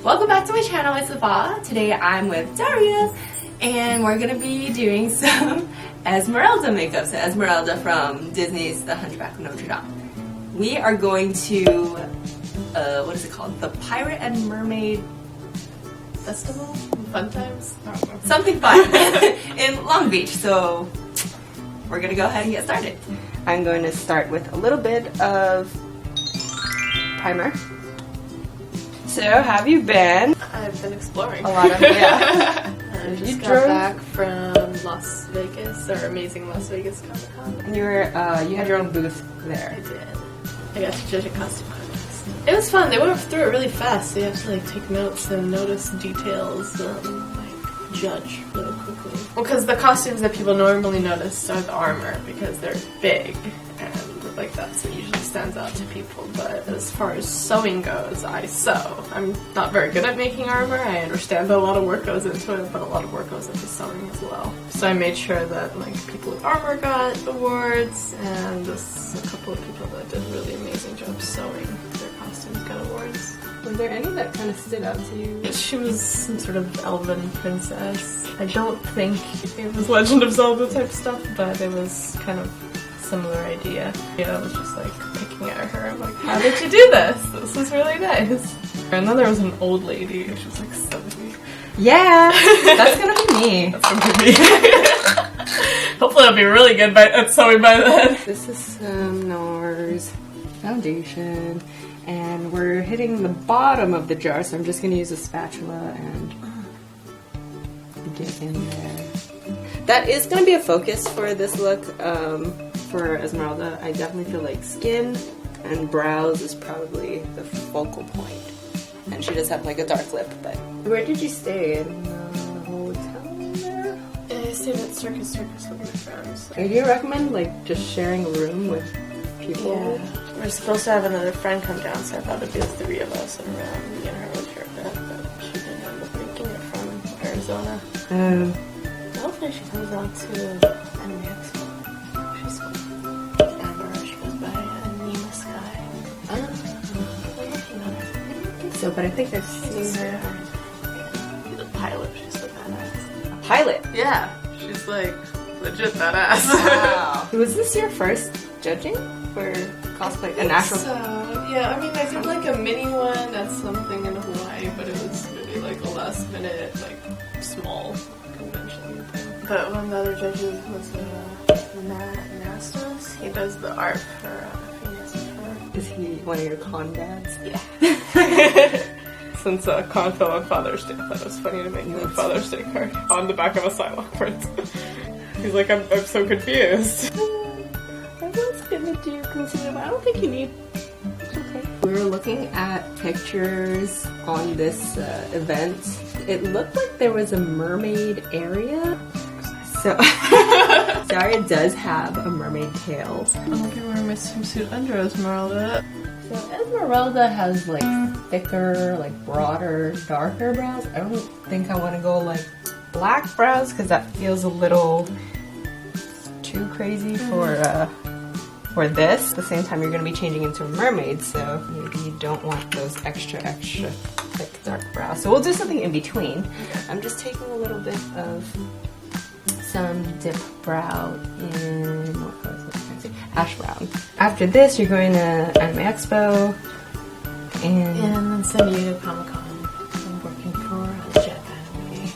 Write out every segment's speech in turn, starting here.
Welcome back to my channel, it's Safa. Today I'm with Daria and we're gonna be doing some Esmerelda makeup. So Esmerelda from Disney's The Hunchback of Notre Dame. We are going to, what is it called? The Pirate and Mermaid Festival? Fun times? Something fun in Long Beach. So we're gonna go ahead and get started. I'm going to start with a little bit of primer. So, how have you been? I've been exploring. A lot of, yeah. I just got back from Las Vegas, or Amazing Las Vegas Comic Con. And you were, you had your own booth there. I did. I got to judge a costume contest. It was fun. They went through it really fast. So you have to like take notes and notice details, like judge really quickly. Well, because the costumes that people normally notice are the armor because they're big and like that's what usually stands out to people. But as far as sewing goes, I sew. I'm not very good at making armor. I understand that a lot of work goes into it, but a lot of work goes into sewing as well. So I made sure that like people with armor got awards, and just a couple of people that did really amazing jobs sewing their costumes got awards. Were there any that kind of stood out to you? She was some sort of elven princess. I don't think it was Legend of Zelda type stuff, but it was kind of similar idea. Yeah, I was just like picking at her. I'm like, how did you do this? This is really nice. And then there was an old lady. She was like 70. Yeah, that's gonna be me. That's gonna be me. Hopefully I'll be really good at sewing by then. This is some NARS foundation. And we're hitting the bottom of the jar, so I'm just gonna use a spatula and get in there. That is gonna be a focus for this look. For Esmeralda, I definitely feel like skin and brows is probably the focal point. And she does have like a dark lip, but... Where did you stay? In the hotel there? I stayed at Circus with my friends. Do you recommend like just sharing a room with people? Yeah. We're supposed to have another friend come down, so I thought it'd be the three of us and me and her would share a bed, but she didn't end up making it from Arizona. Hopefully she comes out to Anime Expo. She's fun. She goes by Nima Sky. So, but I think I've seen her. She's a pilot. She's so badass. A pilot? Yeah. She's like legit badass. Wow. Was this your first judging for cosplay? An actual? So, yeah, I mean, I did like a mini one at something in Hawaii, but it was really like a last minute, like small convention thing. But one of the other judges was Nastos. He does the art for Phoenix. Is he one of your con dads? Yeah. Since con fell on Father's Day, I thought it was funny to make a Father's Day card on the back of a Psylocke print. He's like, I'm so confused. I was gonna do concealer, but I don't think you need. Okay. We were looking at pictures on this event. It looked like there was a mermaid area. So, Daria does have a mermaid tail. I'm gonna wear my swimsuit under Esmeralda. So Esmeralda has like thicker, like broader, darker brows. I don't think I want to go like black brows because that feels a little too crazy for this. At the same time, you're going to be changing into a mermaid, so maybe you don't want those extra thick dark brows. So we'll do something in between. I'm just taking a little bit of some dip brow in, what color is it? Ash brown. After this, you're going to Anime Expo and then San Diego Comic Con. I'm working for Jet Anime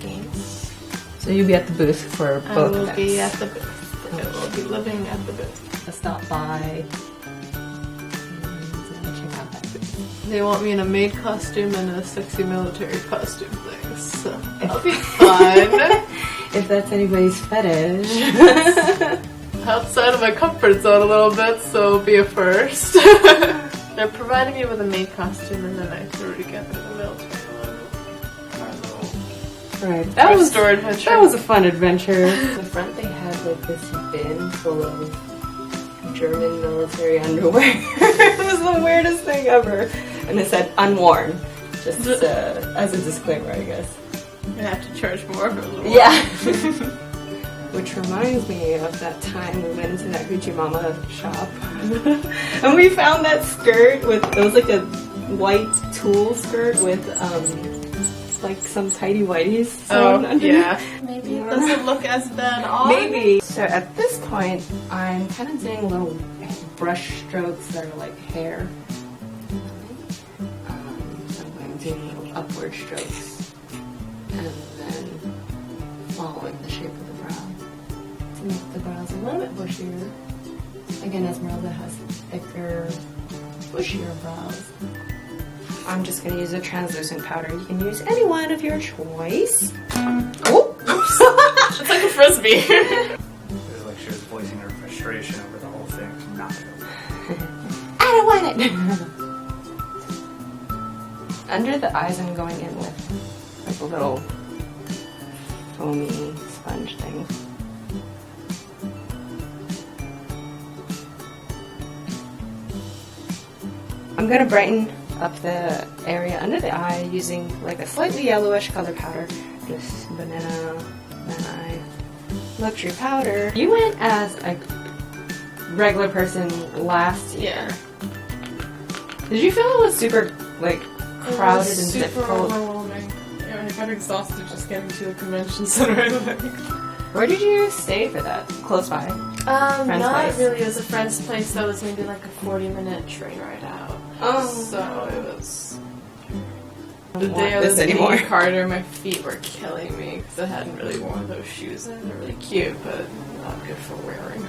Games. So you'll be at the booth for both events. I will be at the booth. I will be living at the booth. Let's stop by and check out that booth. They want me in a maid costume and a sexy military costume thing, so that'll be fun. If that's anybody's fetish. Outside of my comfort zone a little bit, so it'll be a first. They're providing me with a maid costume and then I threw together the military one. Right, that was a fun adventure. In the front they had like this bin full of German military underwear. It was the weirdest thing ever. And it said unworn, just as a disclaimer, I guess. I'm gonna have to charge more for a little while. Yeah. Which reminds me of that time we went into that Gucci Mama shop. And we found that skirt with, it was like a white tulle skirt with like some tidy whities. Oh, underneath. yeah. Maybe it doesn't look as bad on. Maybe. So at this point, I'm kind of doing little brush strokes that are like hair. I'm doing little upward strokes, and then following the shape of the brow to make the brows a little bit bushier. Again, Esmerelda has thicker, bushier brows. I'm just going to use a translucent powder. You can use any one of your choice. Oh! Oops. It's like a frisbee. It was like she was voicing her frustration over the whole thing. Not I don't want it! Under the eyes, I'm going in with like a little foamy sponge thing. I'm going to brighten up the area under the eye using like a slightly yellowish color powder. Just banana eye luxury powder. You went as a regular person last year. Yeah. Did you feel it was super like crowded and super difficult? overwhelming. Yeah, I got exhausted just getting to the convention center. Where did you stay for that? Close by? Not place? really. It was a friend's place that was maybe like a 40-minute train ride out. Oh. So it was... I The don't day want I this was in anymore. Carter, my feet were killing me because I hadn't really worn those shoes in. They're really cute, but not good for wearing.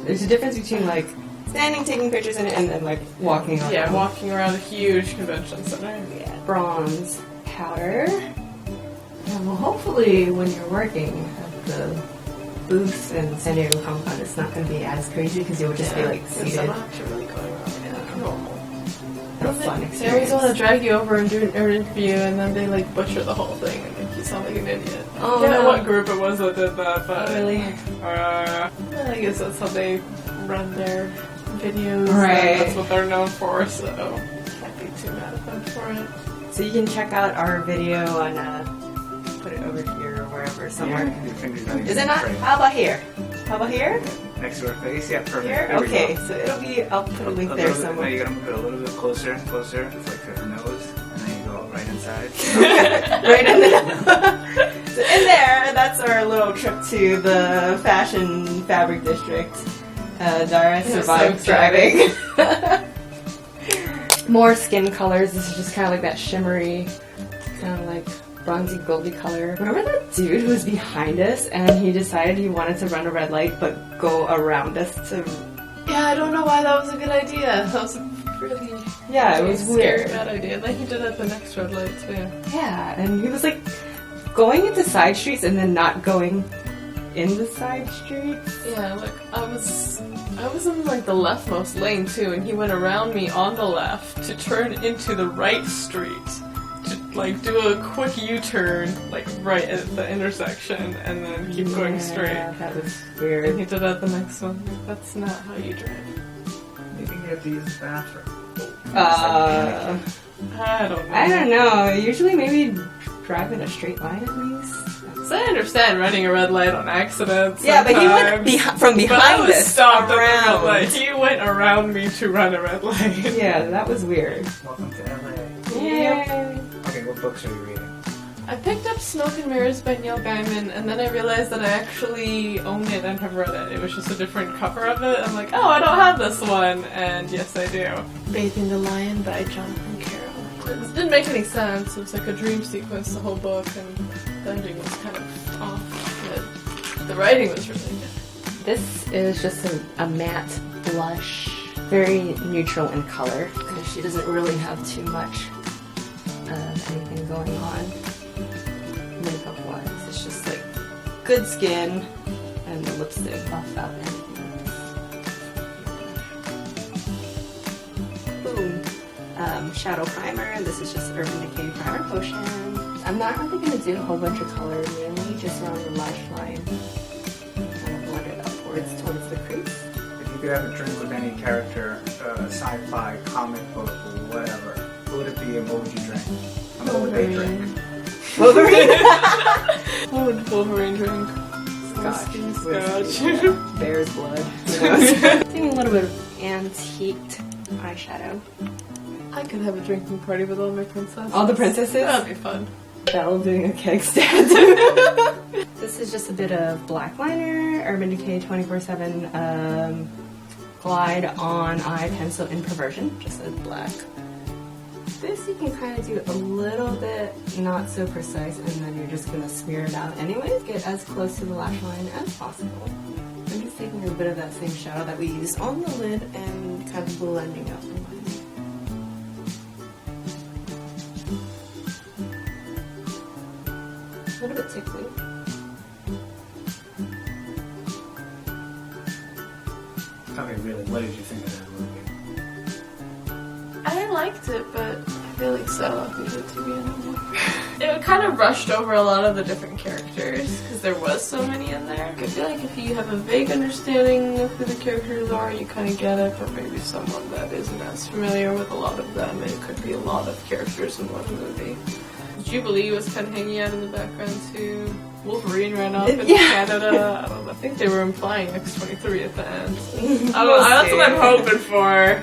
There's a difference between like standing taking pictures in it and then like walking around. Yeah, walking around a huge convention center. Yeah. Bronze powder. And well, hopefully when you're working at the booths in San Diego Comic Con, it's not going to be as crazy because you'll just be like It's seated. not actually really going on. Yeah, normal. A fun They experience. always want to drag you over and do an interview, and then they like butcher the whole thing and make you sound like an idiot. Oh, I don't know no. what group it was that did that, but Really? I guess that's how they run their videos. Right. And that's what they're known for, so can't be too mad at them for it. So you can check out our video on put it over here or wherever somewhere. Yeah, your fingers not even Is it not? frame. How about here? How about here? Next to her face? Yeah, perfect. Here? There we Okay, go. so it'll be, I'll put a link A there little bit- somewhere. No, you gotta move it a little bit closer, closer. It's like her nose, and then you go right inside. Right in there. So in there, that's our little trip to the fashion fabric district. Daria survived so driving. More skin colors. This is just kind of like that shimmery, kind of like bronzy goldy color. Remember that dude who was behind us and he decided he wanted to run a red light but go around us to... Yeah, I don't know why that was a good idea. That was a really Yeah, it was scary weird. bad idea. Like he did at the next red light too. Yeah, and he was like going into side streets and then not going in the side streets. Yeah, like I was in like the leftmost lane too, and he went around me on the left to turn into the right street to like do a quick U-turn like right at the intersection and then keep going straight. Yeah, that was And weird. he did at the next one. That's not how you drive. Maybe you have to use the bathroom. I don't know. I don't know. Usually maybe drive in a straight line at least. So I understand running a red light on accident. Yeah, but he went sometimes, from but I behind was us stopped at the red around. light. He went around me to run a red light. Yeah, that was weird. Welcome to LA. Yay. Okay, what books are you reading? I picked up Smoke and Mirrors by Neil Gaiman, and then I realized that I actually own it and have read it. It was just a different cover of it. I'm like, oh, I don't have this one, and yes, I do. Bathing the Lion by Jonathan Carroll. It didn't make any sense. It was like a dream sequence, the whole book, and the ending was kind of off. But the writing was really good. This is just a matte blush. Very neutral in color because she doesn't really have too much of anything going on makeup wise. It's just like good skin and the lipstick buff out anything. Boom. Shadow primer. This is just Urban Decay Primer Potion. I'm not really going to do a whole bunch of color, mainly just around the lash line. Kind of blend it upwards towards the crease. If you could have a drink with any character, sci-fi, comic book, whatever, who would it be and what would you drink? And what would they drink? Wolverine? What would Wolverine drink? Scotch. Scotch. Bear's blood. Doing a little bit of antiqued eyeshadow. I could have a drinking party with all my princesses. All the princesses? That'd be fun. Belle doing a keg stand. This is just a bit of black liner, Urban Decay 24/7 Glide on Eye Pencil in Perversion, just as black. This you can kind of do a little bit not so precise, and then you're just going to smear it out anyways. Get as close to the lash line as possible. I'm just taking a bit of that same shadow that we used on the lid and kind of blending out the line. A little bit tickly. Okay, really, what did you think of that movie? I liked it, but I feel like Silo needed to be in it more. It kind of rushed over a lot of the different characters because there was so many in there. I feel like if you have a vague understanding of who the characters are, you kind of get it, but maybe someone that isn't as familiar with a lot of them, it could be a lot of characters in one movie. Jubilee was kind of hanging out in the background too. Wolverine ran off in Canada. I don't know. I think they were implying X-23 at the end. I don't know. That's what I'm hoping for.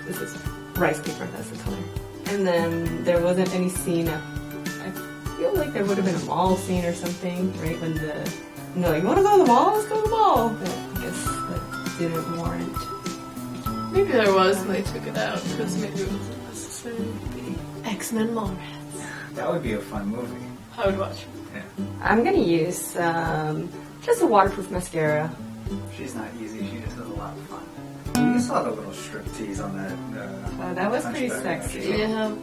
This is rice paper, that's the color. And then there wasn't any scene. I feel like there would have been a mall scene or something, right? When no, you want to go to the mall? Let's go to the mall. But I guess that didn't warrant. Maybe there was and they took it out because maybe it wasn't necessary. X-Men Mall Rats. That would be a fun movie. I would watch it. Yeah. I'm gonna use just a waterproof mascara. She's not easy, she just has a lot of fun. You saw the little striptease on that. That was pretty Hunchback, sexy. actually. Yeah,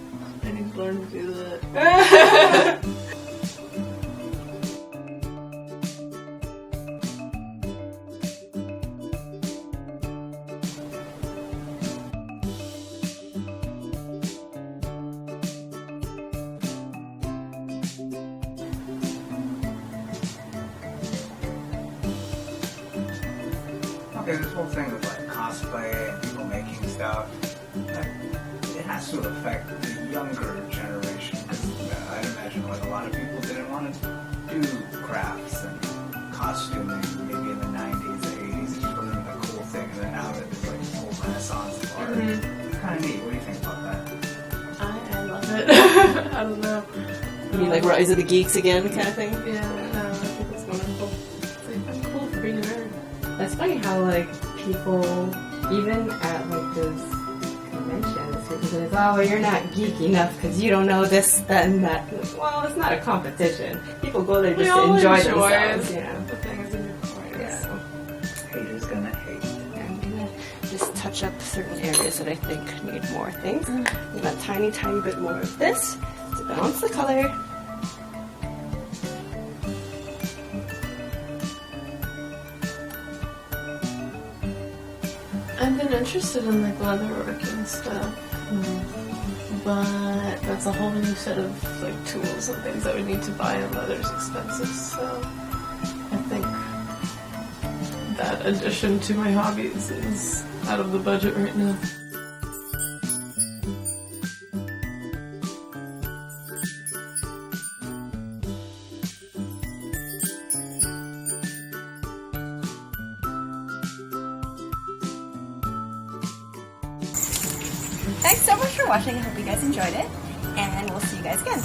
I need to learn to do that. Okay, this whole thing with like cosplay and people making stuff, like, it has to affect the younger generation. Because I'd imagine like a lot of people didn't want to do crafts and costuming maybe in the 90s, the 80s. It just wasn't a cool thing. And then now that there's like this whole renaissance of art, it's kind of neat. What do you think about that? I love it. I don't know. You mean like Rise of the Geeks again kind of thing? Yeah, I think it's wonderful. It's like, I'm cool for being a nerd. That's funny how like people, even at like those conventions, people say, "Oh, well, you're not geek enough because you don't know this, that, and that." Well, it's not a competition. People go there just to enjoy themselves. You know. The things in your corners. Yeah. Haters gonna hate. I'm gonna just touch up certain areas that I think need more things. And a tiny, tiny bit more of this to balance the color. I've been interested in like leatherworking stuff, but that's a whole new set of like tools and things I would need to buy, and leather's expensive, so I think that addition to my hobbies is out of the budget right now. Thanks so much for watching. I hope you guys enjoyed it, and we'll see you guys again.